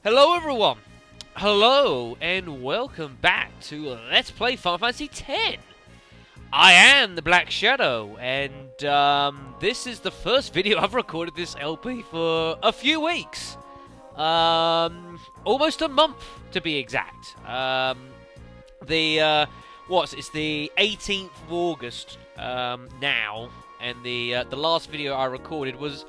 Hello everyone! Hello and welcome back to Let's Play Final Fantasy X! I am the Black Shadow and this is the first video I've recorded this LP for a few weeks. Almost a month to be exact. It's the 18th of August now, and the last video I recorded was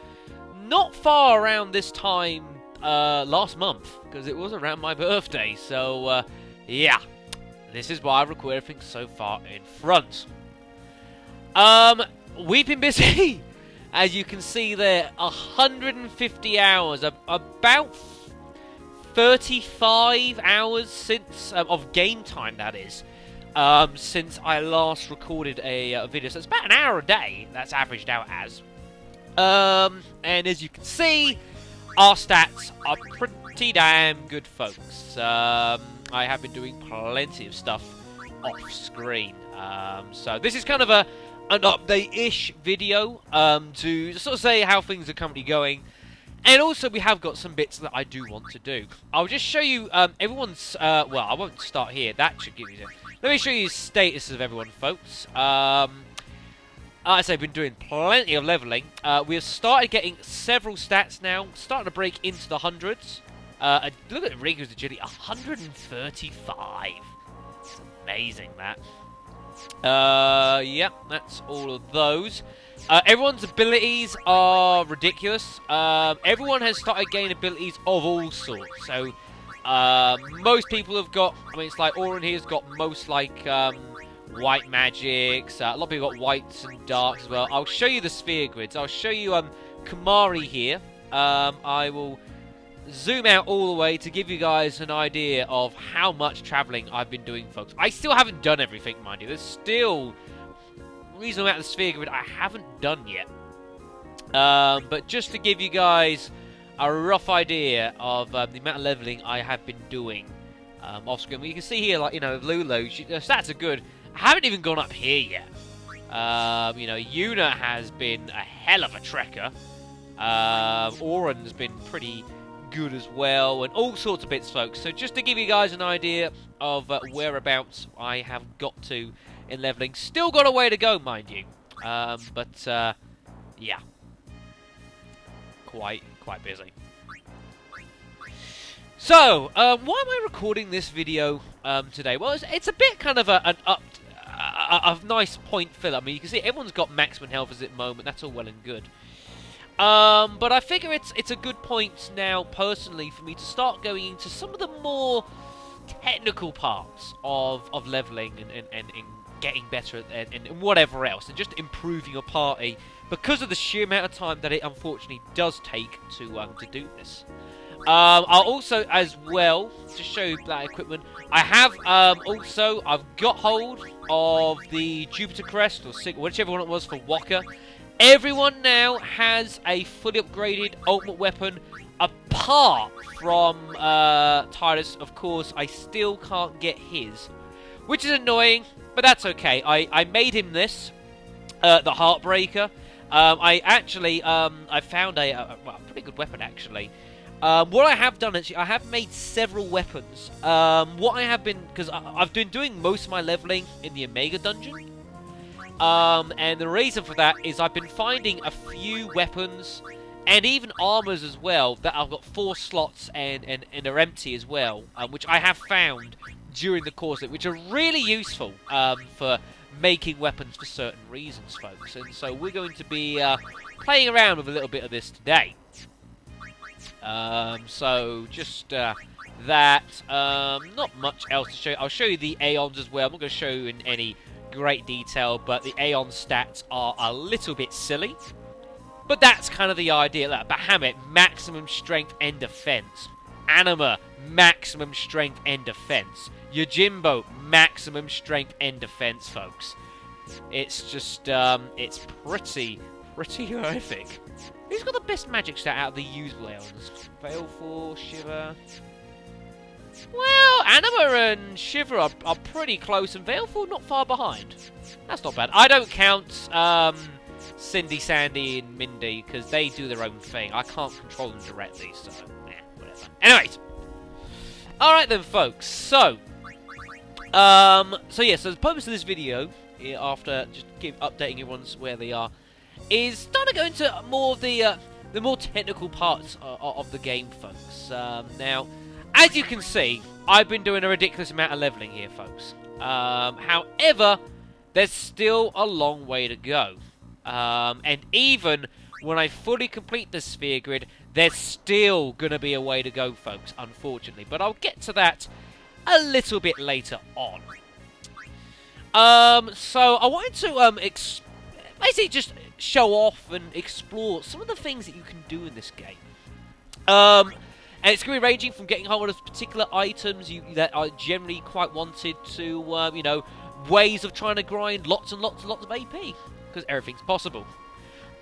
not far around this time last month, because it was around my birthday, so yeah, this is why I record everything so far in front. We've been busy, as you can see there, 150 hours, about 35 hours since, of game time that is, since I last recorded a video, so it's about an hour a day, that's averaged out as. And as you can see, our stats are pretty damn good, folks. I have been doing plenty of stuff off screen. So this is kind of an update-ish video to sort of say how things are currently going. And also we have got some bits that I do want to do. I'll just show you everyone's... well, I won't start here. That should give you... Let me show you the status of everyone, folks. As I've been doing plenty of leveling, we have started getting several stats now, starting to break into the hundreds. Look at Riku's agility, 135. It's amazing, that. Yeah, that's all of those. Everyone's abilities are ridiculous. Everyone has started gaining abilities of all sorts. So, most people have got, I mean, it's like Orin here's got most, like, white magics, a lot of people got whites and darks as well. I'll show you the sphere grids. I'll show you Kamari here. I will zoom out all the way to give you guys an idea of how much travelling I've been doing, folks. I still haven't done everything, mind you. There's still a reasonable amount of the sphere grid I haven't done yet. But just to give you guys a rough idea of the amount of levelling I have been doing off screen. Well, you can see here, like, you know, Lulu, the stats are good. I haven't even gone up here yet. You know, Yuna has been a hell of a trekker. Oren's been pretty good as well, and all sorts of bits, folks. So just to give you guys an idea of whereabouts I have got to in leveling. Still got a way to go, mind you. But yeah, quite busy. So, why am I recording this video today? Well, it's a bit kind of a nice point filler. I mean, you can see everyone's got maximum health at the moment. That's all well and good. But I figure it's a good point now, personally, for me to start going into some of the more technical parts of leveling and getting better and whatever else, and just improving your party because of the sheer amount of time that it unfortunately does take to do this. I'll also, as well, to show you that equipment, I have I've got hold of the Jupiter Crest, or whichever one it was for Walker. Everyone now has a fully upgraded ultimate weapon, apart from Titus. Of course, I still can't get his, which is annoying, but that's okay. I made him this, the Heartbreaker. I actually, I found a pretty good weapon, actually. What I have done, actually, I have made several weapons. What I have been, because I've been doing most of my leveling in the Omega dungeon. And the reason for that is I've been finding a few weapons, and even armors as well, that I've got 4 slots and are empty as well, which I have found during the course of it, which are really useful for making weapons for certain reasons, folks. And so we're going to be playing around with a little bit of this today. So just that, not much else to show you. I'll show you the Aeons as well. I'm not going to show you in any great detail, but the Aeon stats are a little bit silly. But that's kind of the idea. Like Bahamut, maximum strength and defense. Anima, maximum strength and defense. Yojimbo, maximum strength and defense, folks. It's just, it's pretty horrific. Who's got the best magic stat out of the usable Aeons? Lv.4, Shiver. Well, Anima and Shiver are pretty close, and Lv.4 not far behind. That's not bad. I don't count Cindy, Sandy, and Mindy, because they do their own thing. I can't control them directly, so whatever. Anyways, all right then, folks. So the purpose of this video, after just updating everyone's where they are, is starting to go into more of the more technical parts of the game, folks. Now, as you can see, I've been doing a ridiculous amount of leveling here, folks. However, there's still a long way to go. And even when I fully complete the sphere grid, there's still going to be a way to go, folks, unfortunately. But I'll get to that a little bit later on. So I wanted to basically just show off and explore some of the things that you can do in this game. And it's going to be ranging from getting hold of particular items that are generally quite wanted to, you know, ways of trying to grind lots and lots and lots of AP, because everything's possible.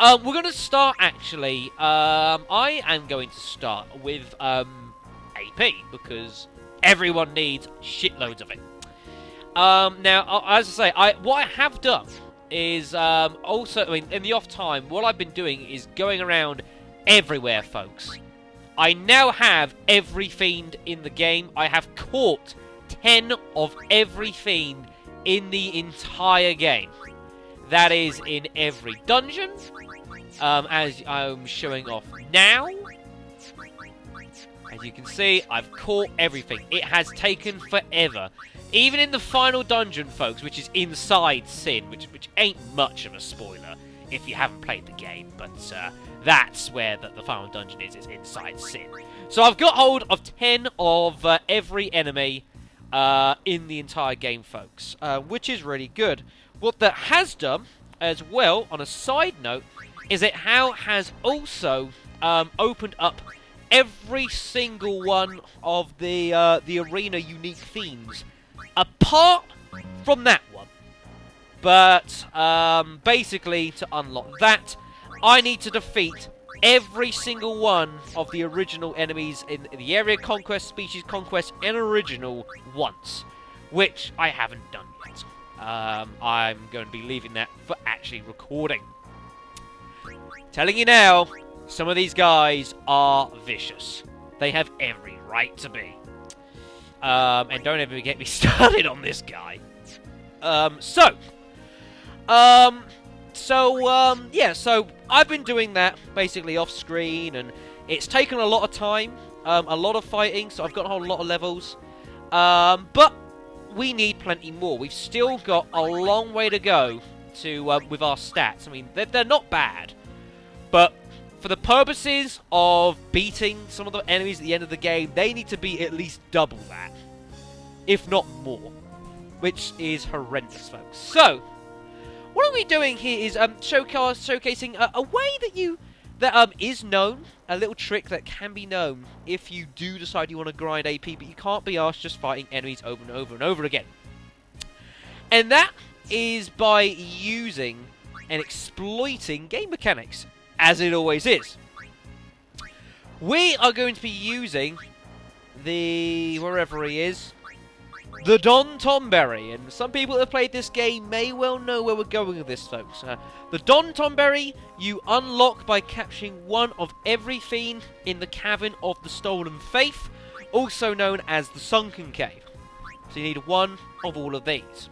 We're going to start, actually, I am going to start with AP, because everyone needs shitloads of it. Now, as I say, what I have done is also, I mean, in the off time, what I've been doing is going around everywhere, folks. I now have every fiend in the game. I have caught 10 of every fiend in the entire game. That is in every dungeon, as I'm showing off now. As you can see, I've caught everything. It has taken forever. Even in the final dungeon, folks, which is inside Sin, which ain't much of a spoiler if you haven't played the game, but that's where the final dungeon is inside Sin. So I've got hold of 10 of every enemy in the entire game, folks, which is really good. What that has done, as well, on a side note, is it has also opened up every single one of the arena unique themes, apart from that one. But basically, to unlock that, I need to defeat every single one of the original enemies in the area conquest, species conquest, and original once, which I haven't done yet. I'm going to be leaving that for actually recording. Telling you now, some of these guys are vicious. They have every right to be. And don't ever get me started on this guy. So I've been doing that basically off screen, and it's taken a lot of time, a lot of fighting, so I've got a whole lot of levels. But we need plenty more. We've still got a long way to go to with our stats. I mean, they're not bad, but for the purposes of beating some of the enemies at the end of the game, they need to be at least double that, if not more, which is horrendous, folks. So, what are we doing here is showcasing a way that is known, a little trick that can be known if you do decide you want to grind AP, but you can't be asked just fighting enemies over and over and over again. And that is by using and exploiting game mechanics, as it always is. We are going to be using wherever he is, the Don Tonberry, and some people that have played this game may well know where we're going with this, folks. The Don Tonberry you unlock by capturing one of every fiend in the Cavern of the Stolen Faith, also known as the Sunken Cave. So you need one of all of these.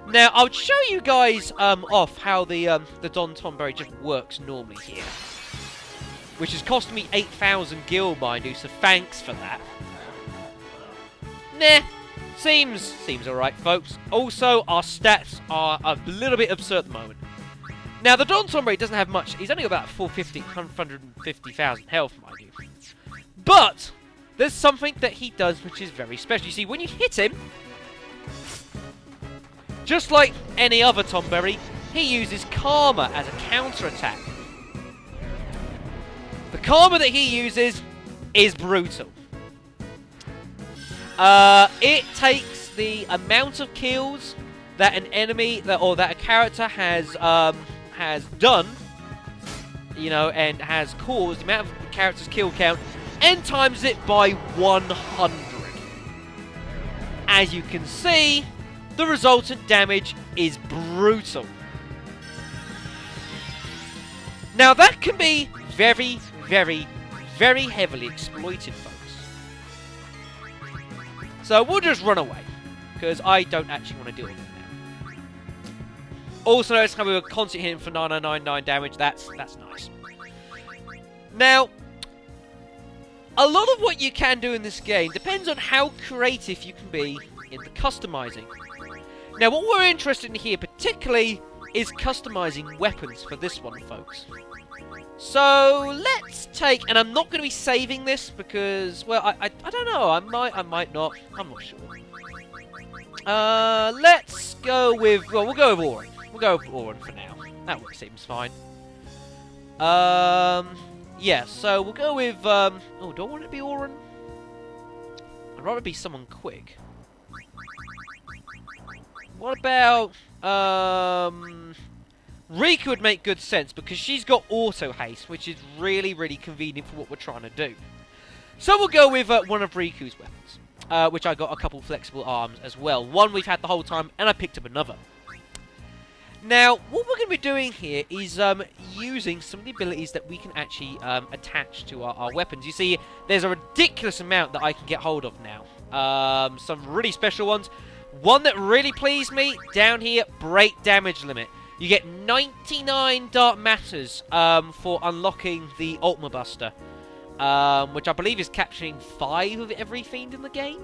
Now, I'll show you guys off how the Don Tonberry just works normally here, which has cost me 8,000 gil, mind you, so thanks for that. Nah, seems alright, folks. Also, our stats are a little bit absurd at the moment. Now, the Don Tonberry doesn't have much. He's only about 150,000 health, mind you. But there's something that he does which is very special. You see, when you hit him, just like any other Tonberry, he uses Karma as a counter-attack. The Karma that he uses is brutal. It takes the amount of kills that an enemy or that a character has done, you know, and has caused, the amount of the character's kill count, and times it by 100. As you can see, the resultant damage is brutal. Now that can be very, very, very heavily exploited, folks. So we'll just run away, because I don't actually want to deal with it now. Also, notice how we were constantly hitting for 9999 damage. That's nice. Now, a lot of what you can do in this game depends on how creative you can be in the customizing. Now, what we're interested in here particularly is customizing weapons for this one, folks. So let's take, and I'm not going to be saving this because, well, I don't know. I might not. I'm not sure. Let's go with, well, we'll go with Auron. We'll go with Auron for now. That seems fine. Yeah, so we'll go with, oh, do I want it to be Auron? I'd rather be someone quick. What about, Riku would make good sense because she's got auto haste, which is really, really convenient for what we're trying to do. So we'll go with one of Riku's weapons, which I got a couple flexible arms as well. One we've had the whole time, and I picked up another. Now, what we're going to be doing here is using some of the abilities that we can actually attach to our weapons. You see, there's a ridiculous amount that I can get hold of now. Some really special ones. One that really pleased me, down here, break damage limit. You get 99 dark matters for unlocking the Ultima Buster, which I believe is capturing 5 of every fiend in the game.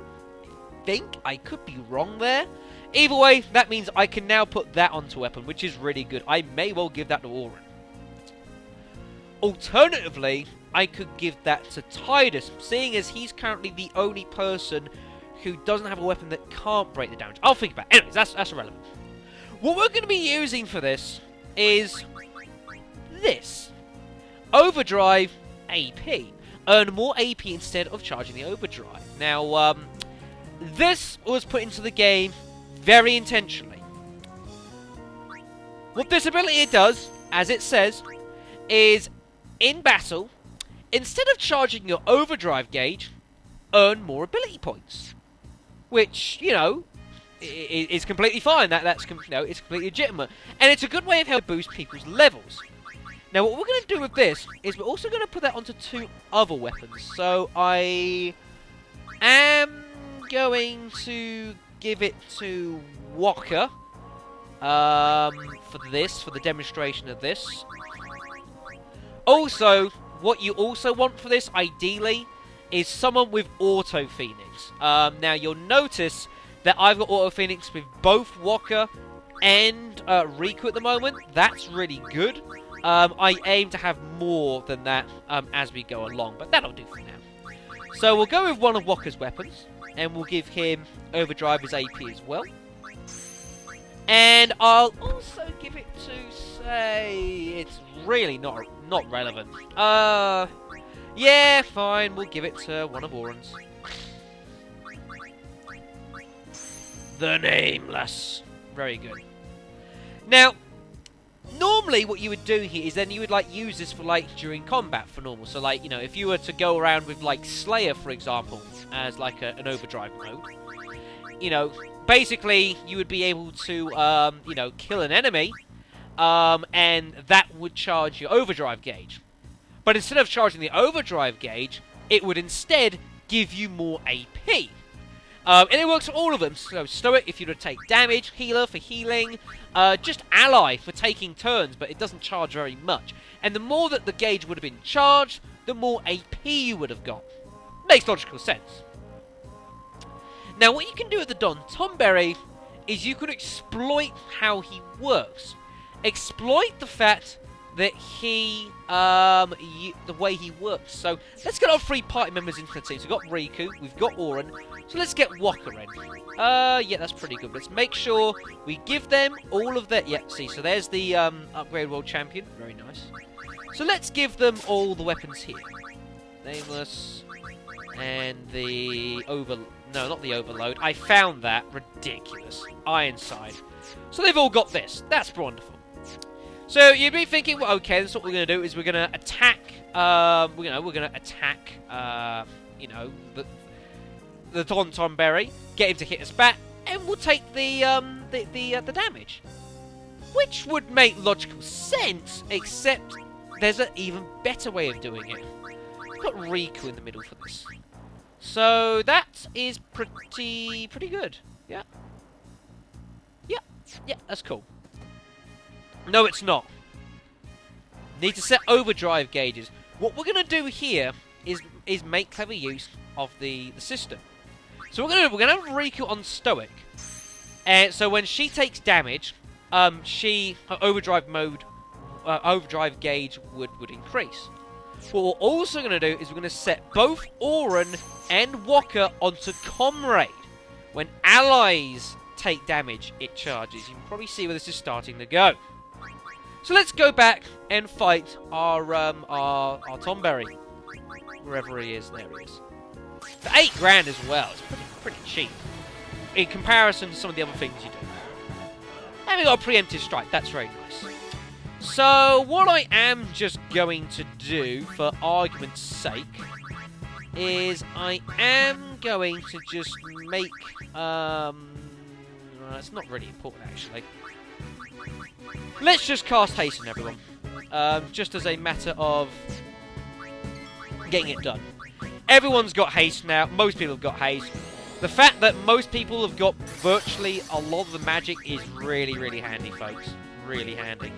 I could be wrong there. Either way, that means I can now put that onto weapon, which is really good. I may well give that to Auron. Alternatively, I could give that to Tidus, seeing as he's currently the only person who doesn't have a weapon that can't break the damage. I'll think about it. Anyways, that's irrelevant. What we're going to be using for this is this. Overdrive AP. Earn more AP instead of charging the overdrive. Now, this was put into the game very intentionally. What this ability does, as it says, is in battle, instead of charging your overdrive gauge, earn more ability points. Which, you know, is completely fine. That's you know, it's completely legitimate. And it's a good way of helping boost people's levels. Now, what we're going to do with this is we're also going to put that onto 2 other weapons. So, I am going to give it to Walker for the demonstration of this. Also, what you also want for this, ideally, is someone with Auto Phoenix. Now, you'll notice that I've got Auto Phoenix with both Walker and Riku at the moment. That's really good. I aim to have more than that as we go along, but that'll do for now. So we'll go with one of Walker's weapons, and we'll give him Overdrive as AP as well. And I'll also give it to, say, it's really not relevant. Yeah, fine, we'll give it to one of Auron's. The Nameless. Very good. Now, normally what you would do here is then you would, like, use this for, like, during combat for normal. So, like, you know, if you were to go around with, like, Slayer, for example, as, like, an overdrive mode, you know, basically you would be able to, you know, kill an enemy, and that would charge your overdrive gauge. But instead of charging the overdrive gauge, it would instead give you more AP. And it works for all of them. So Stoic if you were to take damage, Healer for healing, just Ally for taking turns, but it doesn't charge very much. And the more that the gauge would have been charged, the more AP you would have got. Makes logical sense. Now, what you can do with the Don Tonberry is you can exploit how he works. Exploit the fact that he, the way he works. So, let's get our 3 party members into the team. So, we've got Riku, we've got Auron, so let's get Walker in. Yeah, that's pretty good. Let's make sure we give them all of their, yeah, see, so there's the, upgrade world champion, very nice. So, let's give them all the weapons here. Nameless, and the no, not the Overload, I found that ridiculous. Ironside. So, they've all got this, that's wonderful. So you'd be thinking, well, okay, that's what we're going to do is we're going to attack, we're going to attack, you know, the Don Tonberry, get him to hit us back, and we'll take the damage, which would make logical sense, except there's an even better way of doing it. Put Riku in the middle for this. So that is pretty good. Yeah. Yeah, that's cool. No, it's not. Need to set overdrive gauges. What we're gonna do here is make clever use of the system. So we're gonna have Riku on Stoic, and so when she takes damage, her overdrive gauge would increase. What we're also going to do is we're going to set both Auron and Walker onto Comrade. When allies take damage, it charges. You can probably see where this is starting to go. So let's go back and fight our Tonberry. Wherever he is, there he is. For 8 grand as well, it's pretty cheap. In comparison to some of the other things you do. And we got a preemptive strike, that's very nice. So, what I am just going to do, for argument's sake, is I am going to just make... it's not really important, actually. Let's just cast haste on everyone. Just as a matter of getting it done. Everyone's got haste now. Most people have got haste. The fact that most people have got virtually a lot of the magic is really handy, folks. Really handy.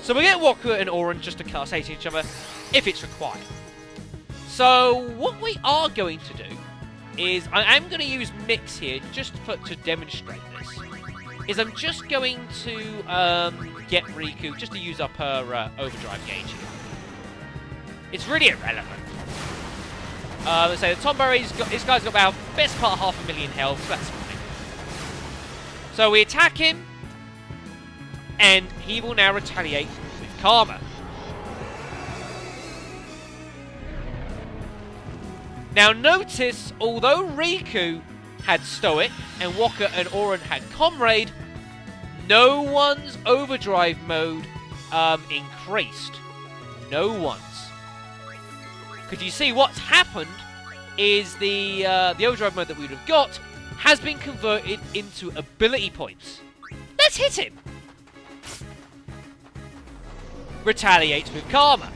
So we get Walker and Auron just to cast haste on each other, if it's required. So what we are going to do is, I am going to use Mix here just to demonstrate this. Is I'm just going to get Riku just to use up her overdrive gauge here. It's really irrelevant. Let's say the Tonberry's got, this guy's got about best part of 500,000 health, so that's fine. So we attack him, and he will now retaliate with Karma. Now notice, although Riku had Stoic and Walker and Auron had Comrade, no one's overdrive mode increased. No one's. Because you see, what's happened is the overdrive mode that we would have got has been converted into ability points. Let's hit him. Retaliates with Karma.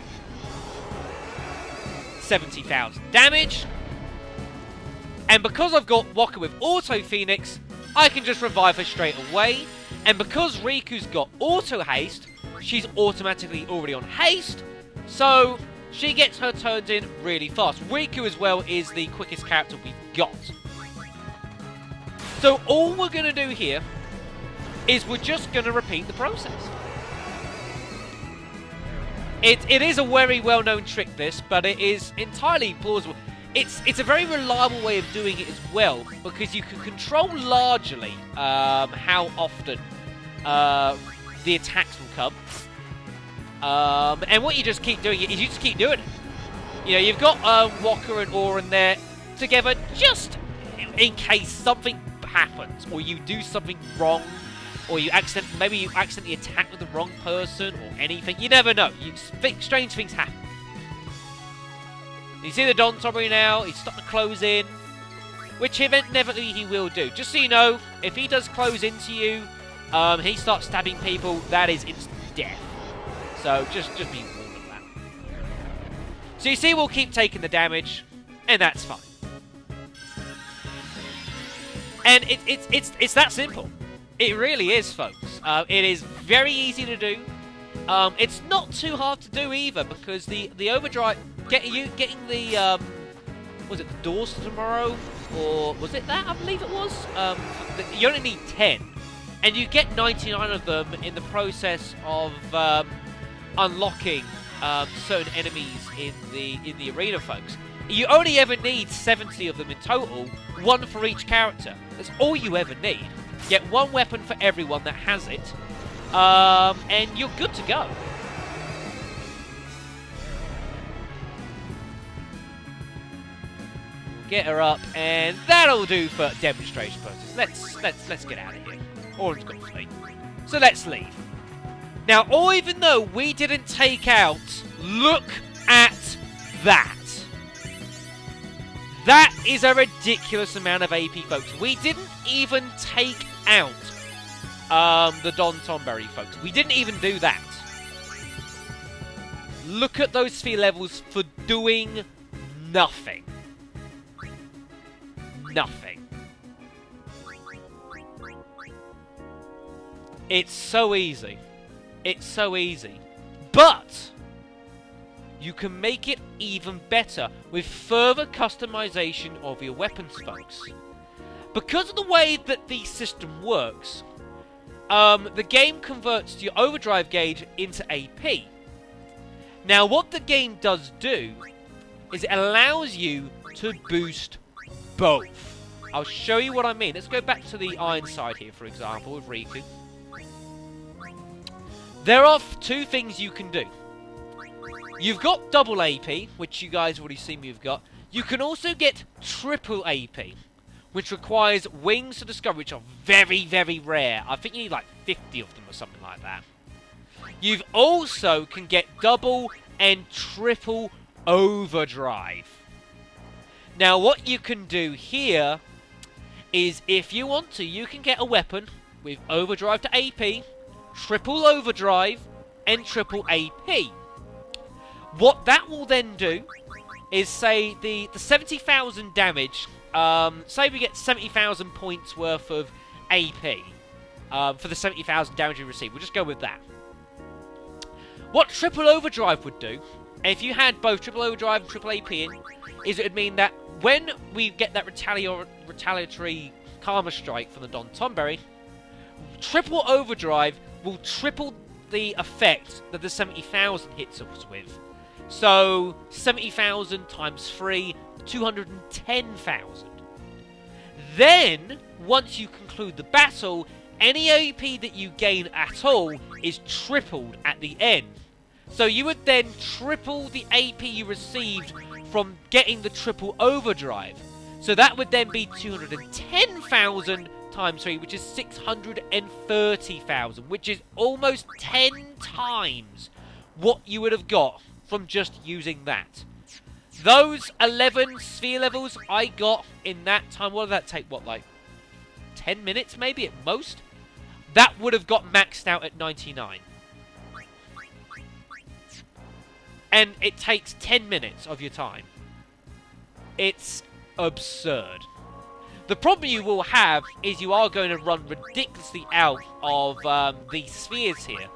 70,000 damage. And because I've got Walker with Auto Phoenix, I can just revive her straight away. And because Riku's got Auto Haste, she's automatically already on Haste. So she gets her turns in really fast. Riku as well is the quickest character we've got. So all we're going to do here is we're just going to repeat the process. It is a very well-known trick, this, but it is entirely plausible. It's a very reliable way of doing it as well, because you can control largely how often the attacks will come. And what you just keep doing is you just keep doing it. You know, you've got Walker and Auron there together just in case something happens, or you do something wrong, or maybe you accidentally attack with the wrong person, or anything. You never know. Strange things happen. You see the Don Tonberry now, he's starting to close in, which inevitably he will do. Just so you know, if he does close into you, he starts stabbing people, that is instant death. So just be warned of that. So you see, we'll keep taking the damage, and that's fine. And it's that simple. It really is, folks. It is very easy to do. It's not too hard to do either, because the overdrive, getting the was it the doors to tomorrow, or was it that? I believe it was. You only need 10, and you get 99 of them in the process of unlocking certain enemies in the arena, folks. You only ever need 70 of them in total, one for each character. That's all you ever need. Get one weapon for everyone that has it, and you're good to go. Get her up, and that'll do for demonstration purposes. Let's get out of here. Auron's got to flee. So let's leave. Now, even though we didn't take out, look at that. That is a ridiculous amount of AP, folks. We didn't even take out the Don Tonberry, folks. We didn't even do that. Look at those sphere levels for doing nothing. Nothing. It's so easy. It's so easy. But you can make it even better with further customization of your weapons, folks. Because of the way that the system works, the game converts your overdrive gauge into AP. Now, what the game does do is it allows you to boost both. I'll show you what I mean. Let's go back to the iron side here, for example, with Riku. There are two things you can do. You've got double AP, which you guys already seen me have got. You can also get triple AP, which requires wings to discover, which are very, very rare. I think you need like 50 of them or something like that. You also can get double and triple overdrive. Now, what you can do here is, if you want to, you can get a weapon with overdrive to AP, triple overdrive, and triple AP. What that will then do is, say, the 70,000 damage, say we get 70,000 points worth of AP for the 70,000 damage you receive. We'll just go with that. What triple overdrive would do, if you had both triple overdrive and triple AP in, is it would mean that when we get that retaliatory karma strike from the Don Tonberry, triple overdrive will triple the effect that the 70,000 hits us with. So 70,000 times 3, 210,000. Then, once you conclude the battle, any AP that you gain at all is tripled at the end. So you would then triple the AP you received from getting the triple overdrive. So that would then be 210,000 times 3, which is 630,000, which is almost 10 times what you would have got from just using that. Those 11 sphere levels I got in that time, what did that take? What, like 10 minutes maybe at most? That would have got maxed out at 99. And it takes 10 minutes of your time. It's absurd. The problem you will have is you are going to run ridiculously out of these spheres here.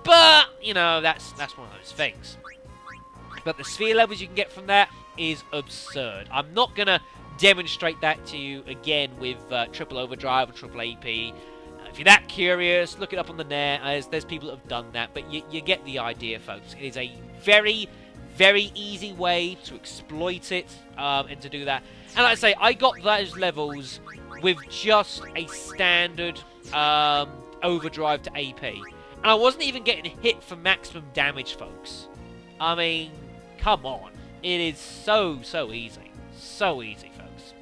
But, you know, that's one of those things. But the sphere levels you can get from that is absurd. I'm not going to demonstrate that to you again with triple overdrive or triple AP. If you're that curious, look it up on the net. There's people that have done that. But you get the idea, folks. It is a very, very easy way to exploit it and to do that. And like I say, I got those levels with just a standard overdrive to AP. And I wasn't even getting hit for maximum damage, folks. I mean, come on. It is so easy. So easy, folks.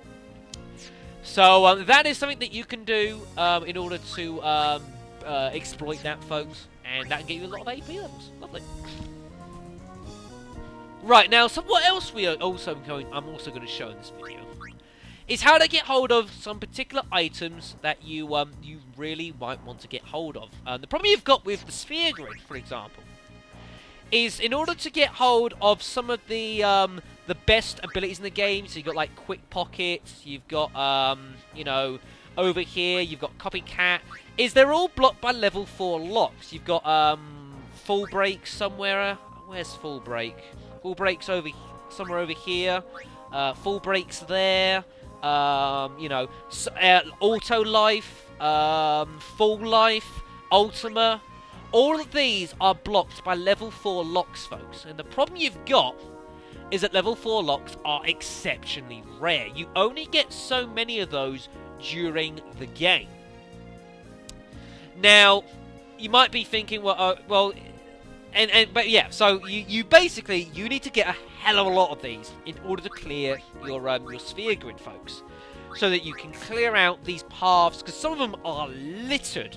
So that is something that you can do in order to exploit that, folks. And that can get you a lot of AP levels. Lovely. Right, now, so what else I'm also going to show in this video is how to get hold of some particular items that you really might want to get hold of. The problem you've got with the sphere grid, for example, is in order to get hold of some of the best abilities in the game. So you've got like quick pockets, you've got you know, over here you've got copycat. Is they're all blocked by level 4 locks. You've got full break somewhere. Where's full break? Full breaks somewhere over here. Full breaks there. You know, auto life, full life, ultima. All of these are blocked by level 4 locks, folks. And the problem you've got is that level 4 locks are exceptionally rare. You only get so many of those during the game. Now, you might be thinking, well, but yeah, so you basically, you need to get a hell of a lot of these in order to clear your sphere grid, folks. So that you can clear out these paths, because some of them are littered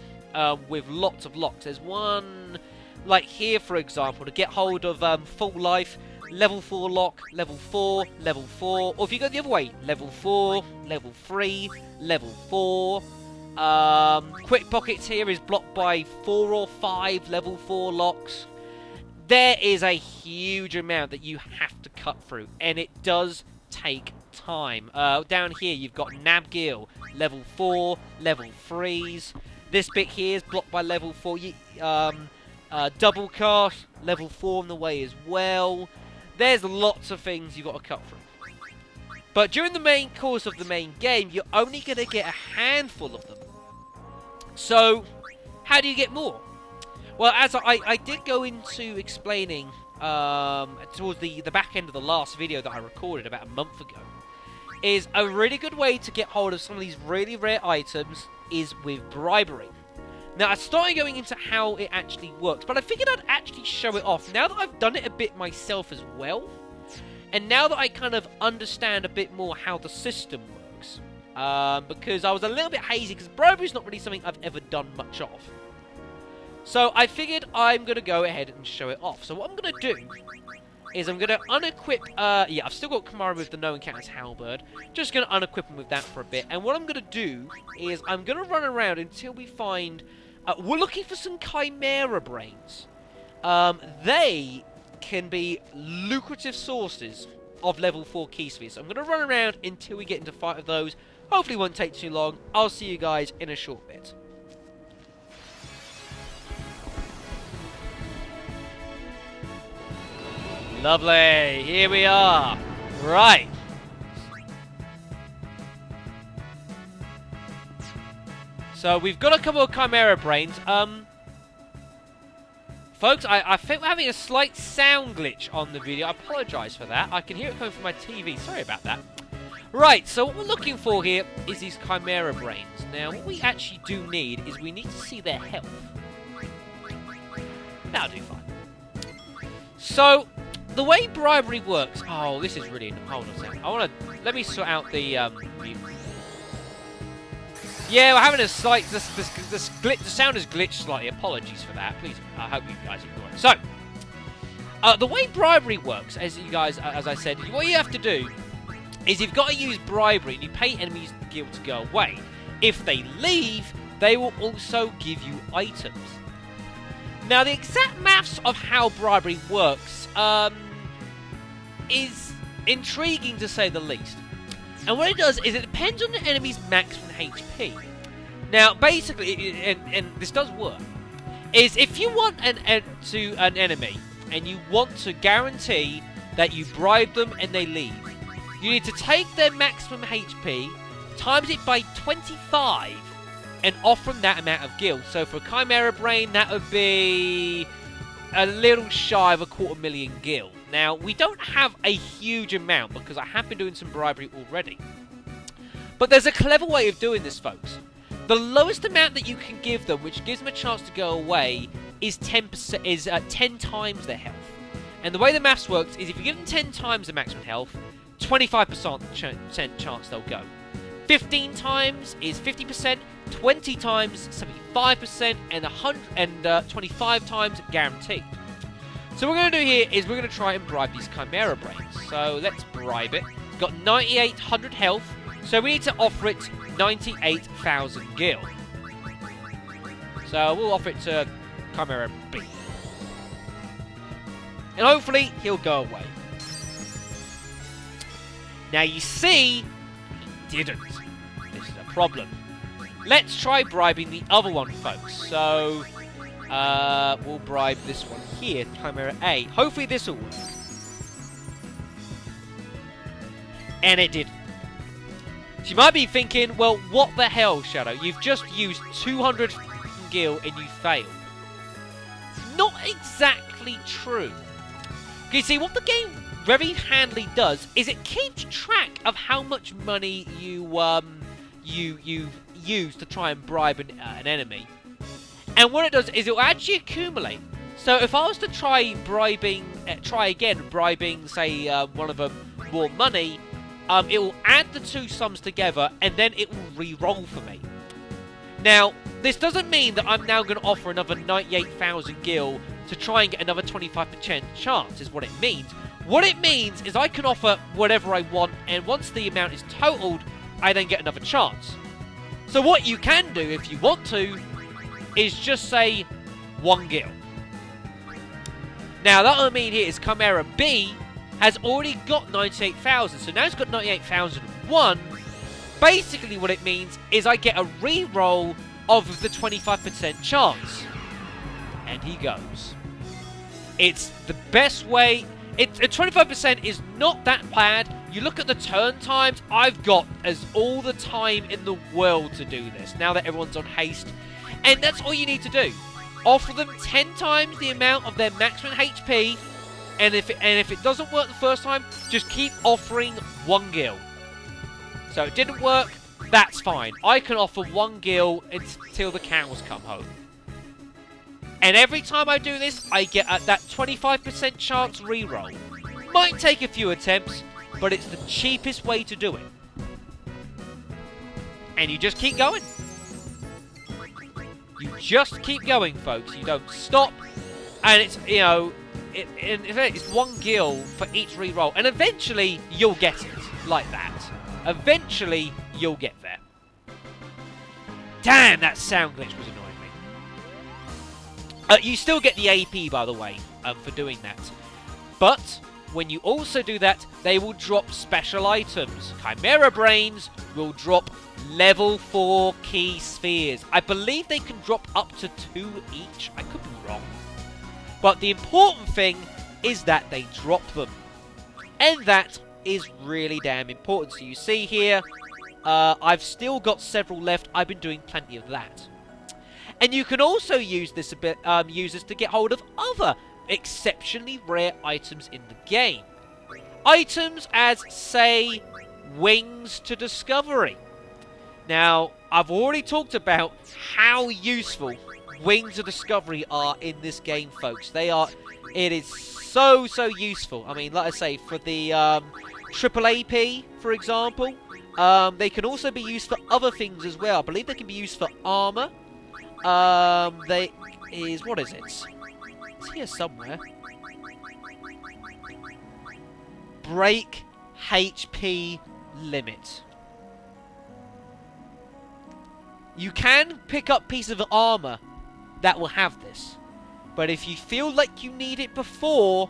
with lots of locks. There's one, like here, for example, to get hold of full life, level 4 lock, level 4, level 4, or if you go the other way, level 4, level 3, level 4. Quick pockets here is blocked by 4 or 5 level 4 locks. there is a huge amount that you have to cut through, and it does take time. Down here, you've got Nabgil, level 4, level 3s. This bit here is blocked by level 4. Double cast, level 4 on the way as well. There's lots of things you've got to cut through. But during the main course of the main game, you're only going to get a handful of them. So, how do you get more? Well, as I did go into explaining towards the back end of the last video that I recorded about a month ago, is a really good way to get hold of some of these really rare items is with bribery. Now, I started going into how it actually works, but I figured I'd actually show it off now that I've done it a bit myself as well. And now that I kind of understand a bit more how the system works, because I was a little bit hazy, because bribery is not really something I've ever done much of. So I figured I'm going to go ahead and show it off. So what I'm going to do is I'm going to unequip, I've still got Kamara with the No Encounters Halberd, just going to unequip him with that for a bit. And what I'm going to do is I'm going to run around until we find, we're looking for some Chimera Brains. They can be lucrative sources of level 4 key spheres. So I'm going to run around until we get into fight of those. Hopefully it won't take too long. I'll see you guys in a short bit. Lovely, here we are. Right. So we've got a couple of Chimera Brains. Folks, I think we're having a slight sound glitch on the video. I apologise for that. I can hear it coming from my TV. Sorry about that. Right, so what we're looking for here is these Chimera Brains. Now, what we actually do need is we need to see their health. That'll do fine. So, the way bribery works... Oh, this is really... Hold on a second. Let me sort out the... Yeah, we're having a slight... The sound has glitched slightly. Apologies for that. Please, I hope you guys ignore it. So, the way bribery works, as I said, what you have to do is you've got to use bribery and you pay enemies guild to go away. If they leave, they will also give you items. Now, the exact maths of how bribery works is intriguing to say the least. And what it does is it depends on the enemy's maximum HP. Now, basically, and this does work, is if you want an enemy and you want to guarantee that you bribe them and they leave, you need to take their maximum HP, times it by 25, and offer them that amount of gil. So for Chimera Brain, that would be a little shy of 250,000 gil. Now, we don't have a huge amount because I have been doing some bribery already. But there's a clever way of doing this, folks. The lowest amount that you can give them, which gives them a chance to go away, is 10 times their health. And the way the maths works is if you give them 10 times the maximum health, 25% chance they'll go. 15 times is 50%, 20 times 75%, and 25 times guaranteed. So what we're going to do here is we're going to try and bribe these Chimera Brains. So let's bribe it. It's got 9,800 health, so we need to offer it 98,000 gil. So we'll offer it to Chimera B. And hopefully he'll go away. Now you see, he didn't. This is a problem. Let's try bribing the other one, folks. So, we'll bribe this one here, Chimera A. Hopefully this will work. And it did. So you might be thinking, well, what the hell, Shadow? You've just used 200 gil and you failed. Not exactly true. You see, what the game very handily does is it keeps track of how much money you've used to try and bribe an enemy. And what it does is it will actually accumulate. So if I was to try again bribing, say, one of them more money, it will add the two sums together and then it will re-roll for me. Now, this doesn't mean that I'm now going to offer another 98,000 gil to try and get another 25% chance, is what it means. What it means is I can offer whatever I want, and once the amount is totaled, I then get another chance. So what you can do, if you want to, is just say 1 gil. Now, that I mean here is Chimera B has already got 98,000. So now it's got 98,001. Basically what it means is I get a re-roll of the 25% chance. And he goes. It's the best way. 25% is not that bad. You look at the turn times, I've got all the time in the world to do this, now that everyone's on haste. And that's all you need to do. Offer them 10 times the amount of their maximum HP, and if it doesn't work the first time, just keep offering 1 gil. So it didn't work, that's fine. I can offer 1 gil until the cows come home. And every time I do this, I get that 25% chance reroll. Might take a few attempts, but it's the cheapest way to do it. And you just keep going. You just keep going, folks. You don't stop. And it's, you know, in fact, it's 1 gil for each reroll. And eventually, you'll get it like that. Eventually, you'll get there. Damn, that sound glitch was annoying me. You still get the AP, by the way, for doing that. But when you also do that, they will drop special items. Chimera Brains will drop level 4 key spheres. I believe they can drop up to 2 each. I could be wrong. But the important thing is that they drop them. And that is really damn important. So you see here, I've still got several left. I've been doing plenty of that. And you can also use this to get hold of other exceptionally rare items in the game. Items as, say, Wings to Discovery. Now, I've already talked about how useful Wings to Discovery are in this game, folks. It is so useful. I mean, like I say, for the triple AP, for example, they can also be used for other things as well. I believe they can be used for armor. What is it? It's here somewhere. Break HP limit. You can pick up pieces of armor that will have this. But if you feel like you need it before,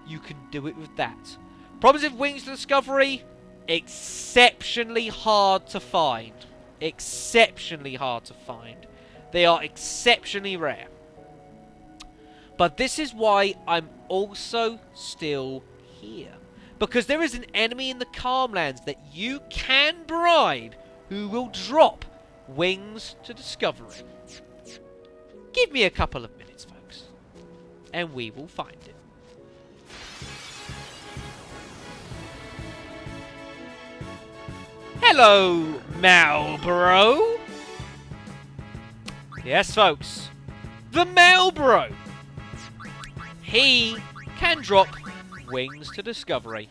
you can do it with that. Problems with Wings to Discovery, exceptionally hard to find. Exceptionally hard to find. They are exceptionally rare. But this is why I'm also still here. Because there is an enemy in the Calmlands that you can bribe who will drop Wings to Discovery. Give me a couple of minutes, folks, and we will find it. Hello, Malbro. Yes, folks, the Malbro. He can drop Wings to Discovery.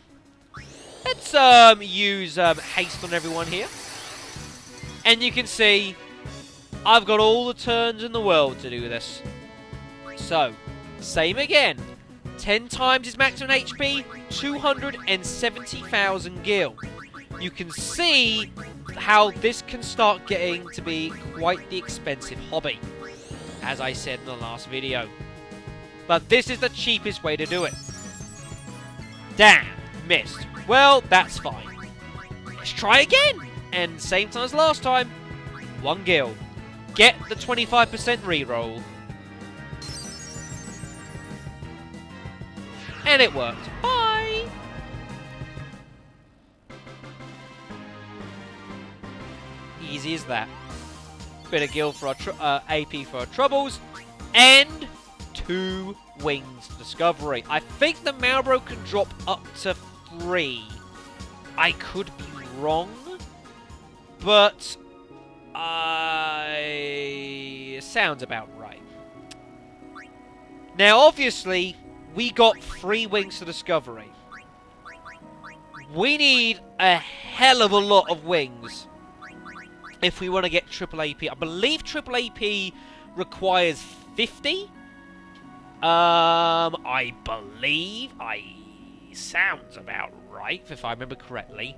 Let's use haste on everyone here. And you can see I've got all the turns in the world to do this. So, same again. 10 times his maximum HP, 270,000 gil. You can see how this can start getting to be quite the expensive hobby, as I said in the last video. But this is the cheapest way to do it. Damn, missed. Well, that's fine. Let's try again. And same time as last time, 1 gil. Get the 25% reroll. And it worked. Bye! Easy as that. Bit of gil for our AP for our troubles. And 2 Wings to Discovery. I think the Malbro can drop up to 3. I could be wrong. But sounds about right. Now, obviously, we got 3 Wings to Discovery. We need a hell of a lot of wings if we want to get triple AP. I believe triple AP requires 50. I believe sounds about right, if I remember correctly.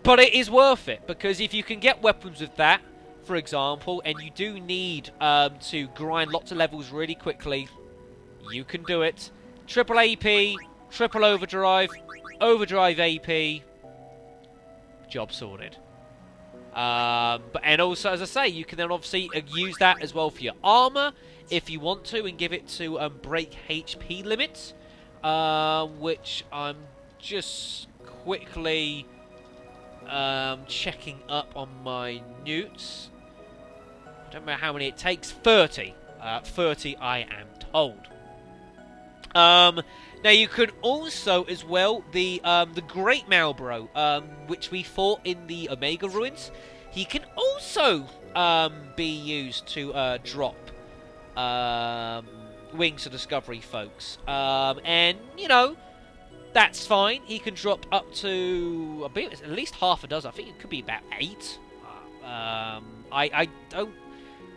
But it is worth it, because if you can get weapons with that, for example, and you do need to grind lots of levels really quickly, you can do it. Triple AP, triple overdrive, overdrive AP, job sorted. And also, as I say, you can then obviously use that as well for your armor if you want to, and give it to break HP limits, which I'm just quickly checking up on my newts. I don't know how many it takes. 30. 30, I am told. Now you could also, as well, the Great Malbro, which we fought in the Omega Ruins. He can also be used to drop Wings of Discovery, folks. And you know, that's fine. He can drop up to, I believe it's at least half a dozen. I think it could be about 8. I don't.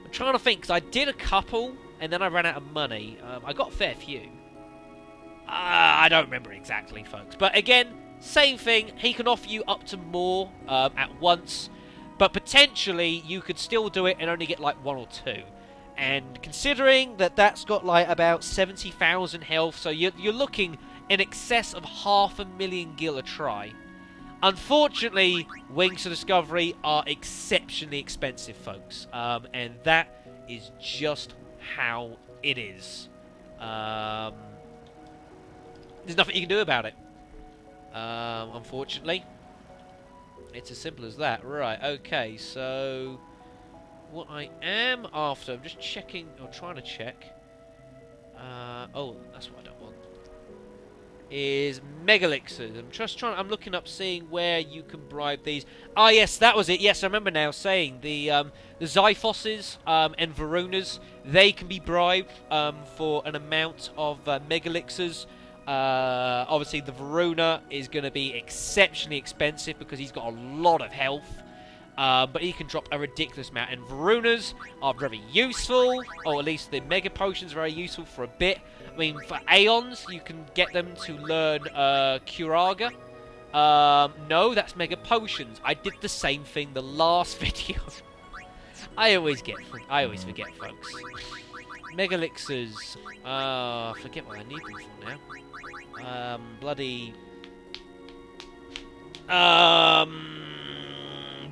I'm trying to think, because I did a couple and then I ran out of money. I got a fair few. I don't remember exactly, folks. But again, same thing. He can offer you up to more at once. But potentially, you could still do it and only get like 1 or 2. And considering that that's got like about 70,000 health, so you're looking in excess of 500,000 gil a try. Unfortunately, Wings of Discovery are exceptionally expensive, folks. And that is just how it is. There's nothing you can do about it. Unfortunately. It's as simple as that. Right, okay, so what I am after, I'm just checking, or trying to check. Oh, that's what I don't want. Is Megalixirs. I'm looking up, seeing where you can bribe these. Ah, yes, that was it. Yes, I remember now saying the Xiphoses and Varunas, they can be bribed for an amount of Megalixirs. Obviously, the Varuna is going to be exceptionally expensive because he's got a lot of health. But he can drop a ridiculous amount. And Varunas are very useful, or at least the Mega Potions are very useful for a bit. I mean, for Aeons, you can get them to learn Curaga. No, that's Mega Potions. I did the same thing the last video. I always forget, folks. Megalixirs. I forget what I need them for now. Bloody...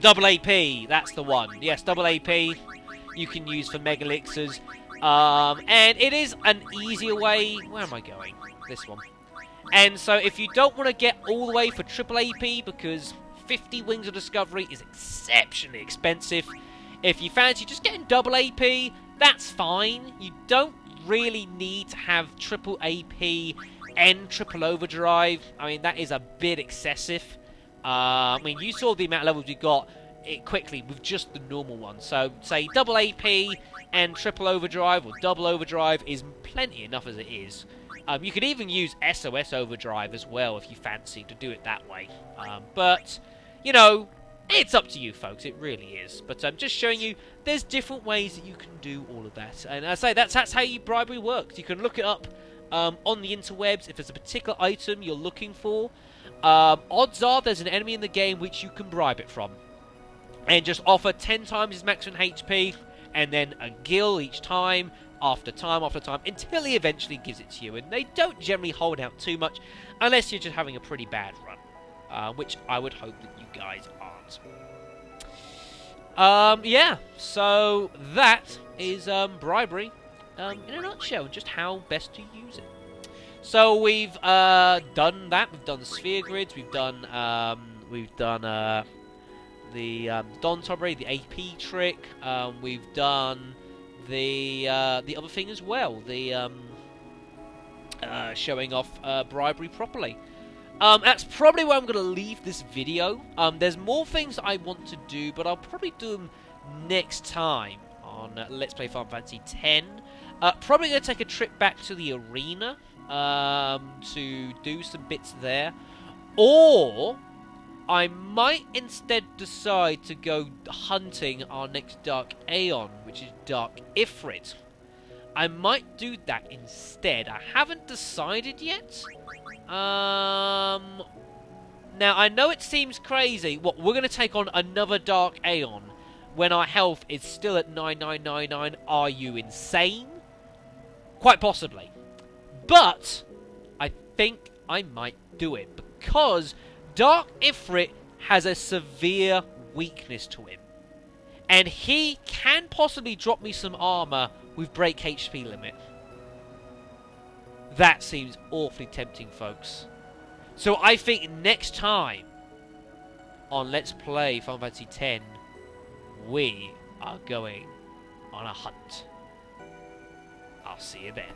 double AP, that's the one. Yes, double AP you can use for Megalixirs. And it is an easier way... Where am I going? This one. And so if you don't want to get all the way for triple AP, because 50 Wings of Discovery is exceptionally expensive, if you fancy just getting double AP, that's fine. You don't really need to have triple AP and triple overdrive. I mean, that is a bit excessive. I mean, you saw the amount of levels we got quickly with just the normal one. So, say double AP and triple overdrive, or double overdrive, is plenty enough as it is. You could even use SOS overdrive as well if you fancy to do it that way. But, you know, it's up to you, folks. It really is. But I'm just showing you there's different ways that you can do all of that. And I say that's how bribery works. You can look it up on the interwebs if there's a particular item you're looking for. Odds are there's an enemy in the game which you can bribe it from. And just offer 10 times his maximum HP, and then a gil each time, after time, until he eventually gives it to you. And they don't generally hold out too much, unless you're just having a pretty bad run. Which I would hope that you guys aren't. Yeah, so that is Bribery in a nutshell, just how best to use it. So we've done that. We've done sphere grids. We've done the Don Tonberry, the AP trick. We've done the other thing as well, the showing off bribery properly. That's probably where I'm going to leave this video. There's more things I want to do, but I'll probably do them next time on Let's Play Final Fantasy X. Probably going to take a trip back to the arena to do some bits there. Or I might instead decide to go hunting our next Dark Aeon, which is Dark Ifrit. I might do that instead. I haven't decided yet. Now, I know it seems crazy. What, we're going to take on another Dark Aeon when our health is still at 9999? Are you insane? Quite possibly. But I think I might do it because Dark Ifrit has a severe weakness to him. And he can possibly drop me some armor with break HP limit. That seems awfully tempting, folks. So I think next time on Let's Play Final Fantasy X, we are going on a hunt. I'll see you then.